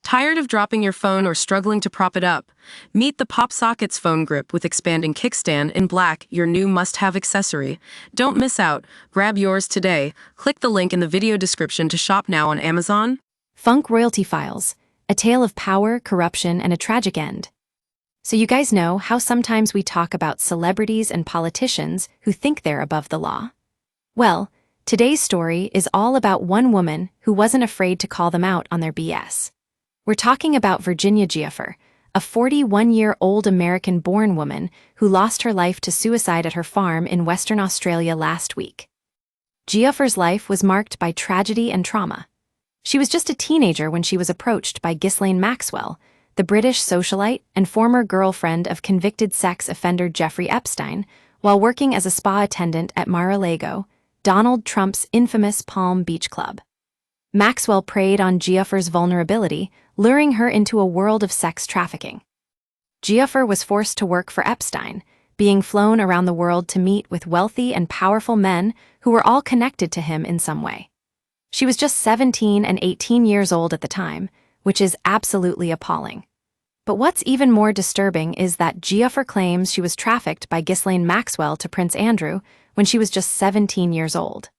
Tired of dropping your phone or struggling to prop it up? Meet the Pop Sockets phone grip with expanding kickstand in black, your new must-have accessory. Don't miss out. Grab yours today. Click the link in the video description to shop now on Amazon. Funk Royalty Files, a tale of power, corruption, and a tragic end. So you guys know how sometimes we talk about celebrities and politicians who think they're above the law? Well, today's story is all about one woman who wasn't afraid to call them out on their BS. We're talking about Virginia Giuffre, a 41-year-old American-born woman who lost her life to suicide at her farm in Western Australia last week. Giuffre's life was marked by tragedy and trauma. She was just a teenager when she was approached by Ghislaine Maxwell, the British socialite and former girlfriend of convicted sex offender Jeffrey Epstein, while working as a spa attendant at Mar-a-Lago, Donald Trump's infamous Palm Beach club. Maxwell preyed on Giuffre's vulnerability, luring her into a world of sex trafficking. Giuffre was forced to work for Epstein, being flown around the world to meet with wealthy and powerful men who were all connected to him in some way. She was just 17 and 18 years old at the time, which is absolutely appalling. But what's even more disturbing is that Giuffre claims she was trafficked by Ghislaine Maxwell to Prince Andrew when she was just 17 years old.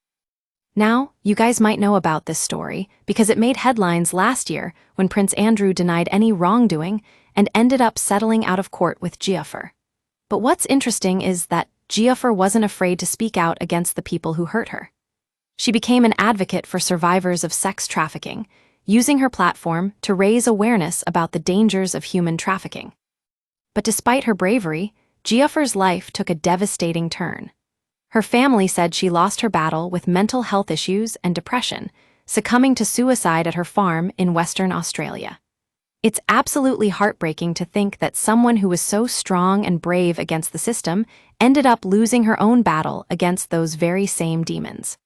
Now, you guys might know about this story because it made headlines last year when Prince Andrew denied any wrongdoing and ended up settling out of court with Giuffre. But what's interesting is that Giuffre wasn't afraid to speak out against the people who hurt her. She became an advocate for survivors of sex trafficking, using her platform to raise awareness about the dangers of human trafficking. But despite her bravery, Giuffre's life took a devastating turn. Her family said she lost her battle with mental health issues and depression, succumbing to suicide at her farm in Western Australia. It's absolutely heartbreaking to think that someone who was so strong and brave against the system ended up losing her own battle against those very same demons.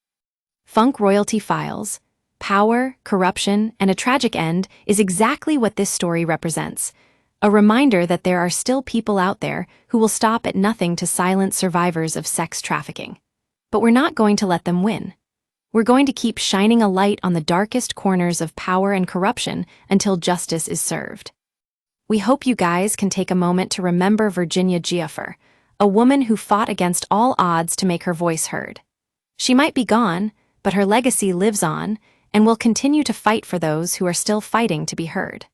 Funk Royalty Files, power, corruption, and a tragic end is exactly what this story represents. A reminder that there are still people out there who will stop at nothing to silence survivors of sex trafficking. But we're not going to let them win. We're going to keep shining a light on the darkest corners of power and corruption until justice is served. We hope you guys can take a moment to remember Virginia Giuffre, a woman who fought against all odds to make her voice heard. She might be gone, but her legacy lives on and will continue to fight for those who are still fighting to be heard.